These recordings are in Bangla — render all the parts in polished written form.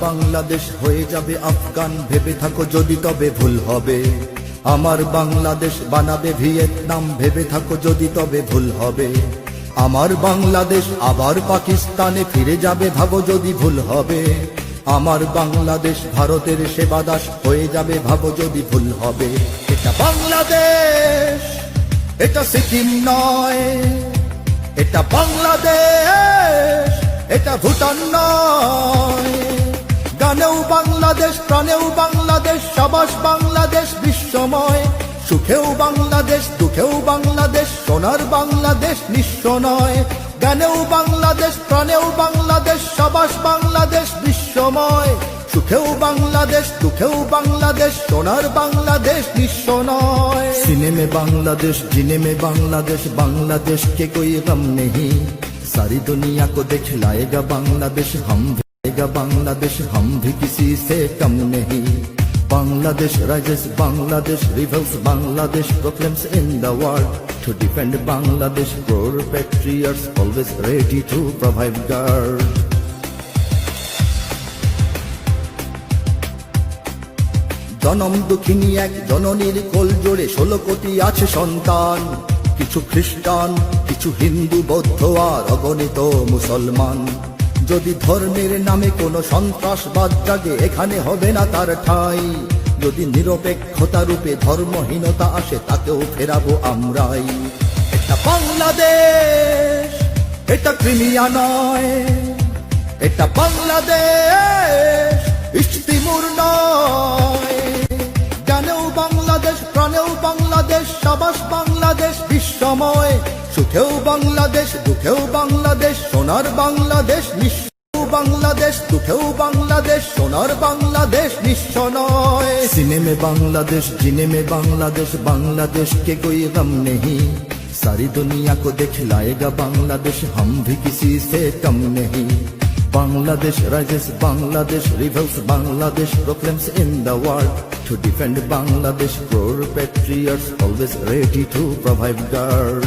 বাংলাদেশ হয়ে যাবে আফগান, ভেবে থাকো যদি তবে ভুল হবে। আমার বাংলাদেশ বানাবে ভিয়েতনাম, ভেবে থাকো যদি তবে ভুল হবে। আমার বাংলাদেশ আবার পাকিস্তানে ফিরে যাবে, ভাবো যদি ভুল হবে। আমার বাংলাদেশ ভারতের সেবাদাস হয়ে যাবে, ভাবো যদি ভুল হবে। এটা বাংলাদেশ, এটা সিকিম নয়। এটা বাংলাদেশ, এটা ভুটান নয়। গানেও বাংলাদেশ, প্রাণেও বাংলাদেশ, সাবাস বাংলাদেশ বিশ্বময়। সুখেও বাংলাদেশ, দুঃখেও বাংলাদেশ, সোনার বাংলাদেশ নিঃস্ব নয়। গানেও বাংলাদেশ, প্রাণেও বাংলাদেশ, সাবাস বাংলাদেশ বিশ্বময়। সুখেও বাংলাদেশ, দুঃখেও বাংলাদেশ, সোনার বাংলাদেশ নিঃস্ব নয়। सीने में बांग्लादेश, जीने में बांग्लादेश, बांग्लादेश के कोई गम नहीं। सारी दुनिया को दिखलाएगा बांग्लादेश, हम भी आएगा बांग्लादेश, हम भी किसी से कम नहीं। Bangladesh rises, Bangladesh reveals, Bangladesh proclaims in the world. To defend Bangladesh, poor patriots always ready to provide guard. জনম দুঃখিনী এক জননীর কোল জোড়ে 16 কোটি আছে সন্তান। কিছু খ্রিস্টান, কিছু হিন্দু, বৌদ্ধ আর অগণিত মুসলমান। যদি ধর্মের নামে কোনো সন্ত্রাসবাদ জাগে, এখানে হবে না তার ঠাঁই। যদি নিরপেক্ষতা রূপে ধর্মহীনতা আসে, তাকেও ফেরাবো আমরাই। এটা বাংলাদেশ, এটা ক্রিমিয়া নয়। এটা বাংলাদেশ, ইস্তিমুর নয়। গানেও বাংলাদেশ, প্রাণেও বাংলাদেশ, সাবাস বাংলাদেশ বিশ্বময়। সুখেও বাংলাদেশ, দুঃখেও বাংলাদেশ, সোনার বাংলাদেশ নিঃস্ব। বাংলাদেশ, দুঃখেও বাংলাদেশ, সোনার বাংলাদেশ নিঃস্ব নয়। सीने में बांग्लादेश, जीने में बांग्लादेश, बांग्लादेश के कोई गम नहीं। सारी दुनिया को दिखलाएगा बांग्लादेश, हम भी किसी से कम नहीं। Bangladesh rises, Bangladesh reveals, Bangladesh proclaims in the world. To defend Bangladesh, poor patriots always ready to provide guard.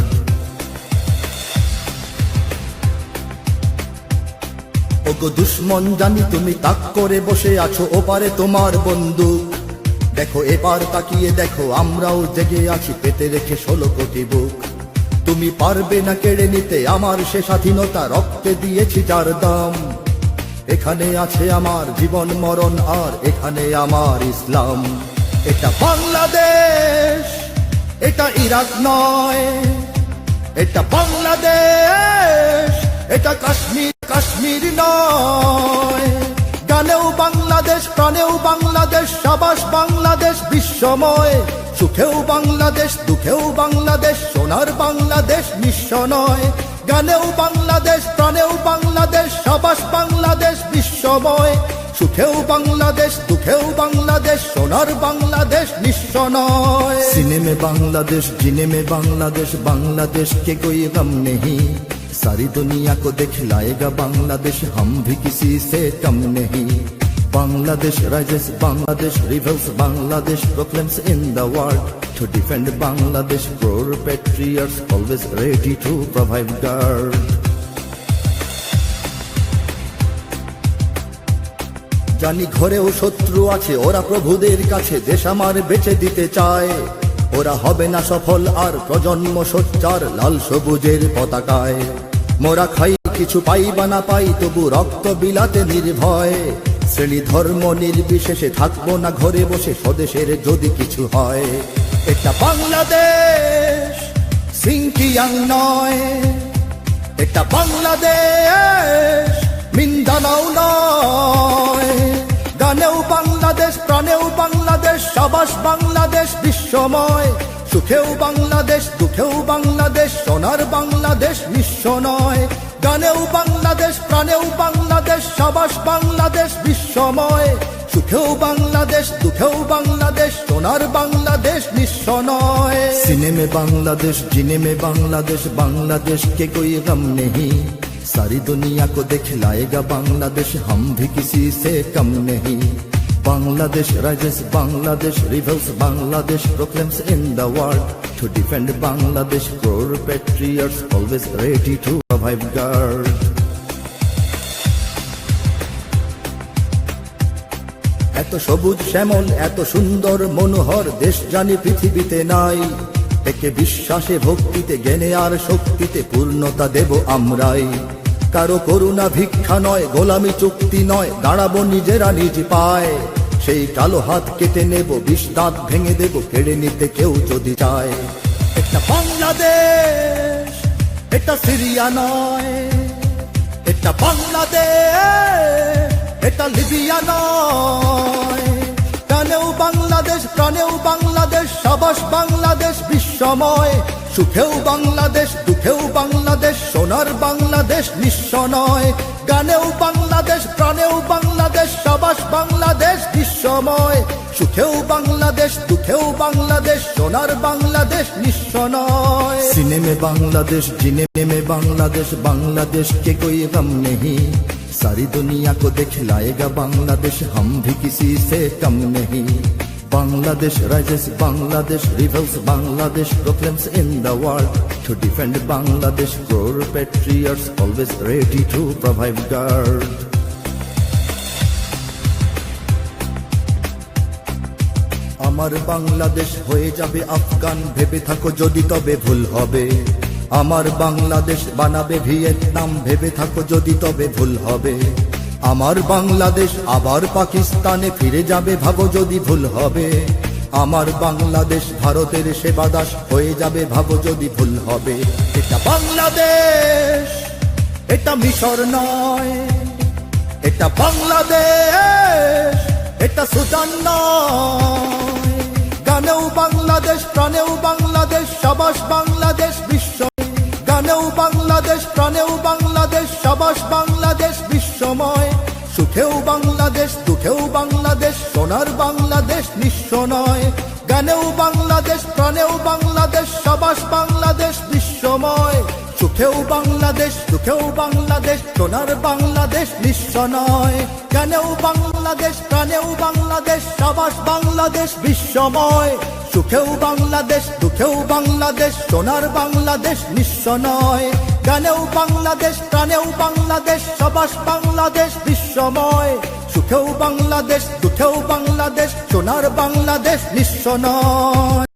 ওগো দুশ্মন জানি তুমি তাক করে বসে আছো, ওপারে তোমার বন্দুক। দেখো এবার তাকিয়ে দেখো, আমরাও জেগে আছি পেতে রেখে 16 কোটি বুক। তুমি পারবে না কেড়ে নিতে আমার সে স্বাধীনতা, রক্তে দিয়েছি যার দাম। এখানে আছে আমার জীবন মরণ, আর এখানে আমার ইসলাম। এটা বাংলাদেশ, এটা ইরাক নয়। এটা বাংলাদেশ, এটা কাশ্মীর, কাশ্মীর নয়। গানেও বাংলাদেশ, প্রাণেও বাংলাদেশ, সাবাস বাংলাদেশ বিশ্বময়। সুখেও বাংলাদেশ, দুঃখেও বাংলাদেশ, সোনার বাংলাদেশ নিঃস্ব নয়। গানেও বাংলাদেশ, প্রাণেও বাংলাদেশ, সাবাস বাংলাদেশ বিশ্বময়। সুখেও বাংলাদেশ, দুঃখেও বাংলাদেশ, সোনার বাংলাদেশ নিঃস্ব নয়। सीने में बांग्लादेश, जीने में बांग्लादेश, बांग्लादेश के कोई गम नहीं। सारी दुनिया को दिखलाएगा बांग्लादेश, हम भी किसी से कम नहीं। Bangladesh rises, Bangladesh reveals, Bangladesh proclaims in the world. To defend Bangladesh, poor patriots always ready to provide guard. জানি ঘরেও শত্রু আছে, ওরা প্রভুদের কাছে দেশ আমার বেঁচে দিতে চায়। ওরা হবে না সফল আর প্রজন্ম সোচ্চার লাল সবুজের পতাকায়। মোরা খাই কিছু পাই বা না পাই, তবু রক্ত বিলাতে নির্ভয়। শ্রেণী ধর্ম নির্বিশেষে থাকবো না ঘরে বসে, স্বদেশের যদি কিছু হয়। এটা বাংলাদেশ, সিংকিয়াং নয়। এটা বাংলাদেশ, মিন্দানাও নয়। গানেও বাংলাদেশ, প্রাণেও বাংলাদেশ, সাবাস বাংলাদেশ বিশ্বময়। সুখেও বাংলাদেশ, দুঃখেও বাংলাদেশ, সোনার বাংলাদেশ নিঃস্ব নয়। গানেও বাংলাদেশ, প্রাণেও বাংলাদেশ, সাবাস বাংলাদেশ বিশ্বময়। সুখেও বাংলাদেশ, দুঃখেও বাংলাদেশ, সোনার বাংলাদেশ নিঃস্ব নয়। सीने में बांग्लादेश, जीने में बांग्लादेश, बांग्लादेश के कोई गम नहीं। सारी दुनिया को दिखलाएगा बांग्लादेश, हम भी किसी से कम नहीं। Bangladesh rises, Bangladesh reveals, Bangladesh proclaims in the world. To defend Bangladesh, poor patriots always ready to provide guard. এত সবুজ শ্যামল এত সুন্দর মনোহর দেশ জানি পৃথিবীতে নাই, একে বিশ্বাসে ভক্তিতে জ্ঞানে আর শক্তিতে পূর্ণতা দেব আমরাই। কারো করুণা ভিক্ষা নয়, গোলামি চুক্তি নয়, দাঁড়াবো নিজেরা নিজ পায়। সেই কালো হাত কেটে নেব, বিষ দাঁত ভেঙে দেব, কেড়ে নিতে কেউ যদি চায়। এটা বাংলাদেশ, এটা সিরিয়া নয়, এটা বাংলাদেশ, এটা লিবিয়া নয়। প্রাণেও বাংলাদেশ, প্রাণেও বাংলাদেশ, সাবাস বাংলাদেশ বিশ্বময়। সুখেও বাংলাদেশ, দুঃখেও বাংলাদেশ, সোনার বাংলাদেশ নিঃস্ব নয়। গানেও বাংলাদেশ, প্রাণেও বাংলাদেশ, সাবাস বাংলাদেশ বিশ্বময়। সুখেও বাংলাদেশ, দুঃখেও বাংলাদেশ, সোনার বাংলাদেশ নিঃস্ব নয়। সিনেমে बांग्लादेश जीने में बांग्लादेश, बांग्लादेश के कोई गम नहीं। सारी दुनिया को दिखलाएगा बांग्लादेश, हम भी किसी से कम नहीं। Bangladesh rises, Bangladesh rebels, Bangladesh proclaims in the world. To defend Bangladesh, core patriots always ready to provide guard. আমার বাংলাদেশ হয়ে যাবে আফগান, ভেবে থাকো যদি তবে ভুল হবে। আমার বাংলাদেশ বানাবে ভিয়েতনাম, ভেবে থাকো যদি তবে ভুল হবে। আমার বাংলাদেশ আবার পাকিস্তানে ফিরে যাবে, ভাবো যদি ভুল হবে। আমার বাংলাদেশ ভারতের সেবাদাস হয়ে যাবে, ভাবো যদি ভুল হবে। এটা বাংলাদেশ, এটা মিশর নয়। এটা বাংলাদেশ, এটা সুদান নয়। গানেও বাংলাদেশ, প্রাণেও বাংলাদেশ, সাবাস বাংলাদেশ বিশ্ব। গানেও বাংলাদেশ, প্রাণেও বাংলাদেশ, সাবাস বাংলাদেশ বিশ্বময়। সুখেও বাংলাদেশ, দুঃখেও বাংলাদেশ, সোনার বাংলাদেশ নিঃস্ব নয়। গানেও বাংলাদেশ, প্রাণেও বাংলাদেশ, সাবাস বাংলাদেশ বিশ্বময়। সুখেও বাংলাদেশ, দুঃখেও বাংলাদেশ, সোনার বাংলাদেশ নিঃস্ব নয়। গানেও বাংলাদেশ, প্রাণেও বাংলাদেশ, সাবাস বাংলাদেশ বিশ্বময়। সুখেও বাংলাদেশ, দুঃখেও বাংলাদেশ, সোনার বাংলাদেশ নিঃস্ব নয়। গানেও বাংলাদেশ, প্রাণেও বাংলাদেশ, সাবাস বাংলাদেশ বিশ্বময়। সুখেও বাংলাদেশ, দুঃখেও বাংলাদেশ, সোনার বাংলাদেশ নিঃস্ব নয়।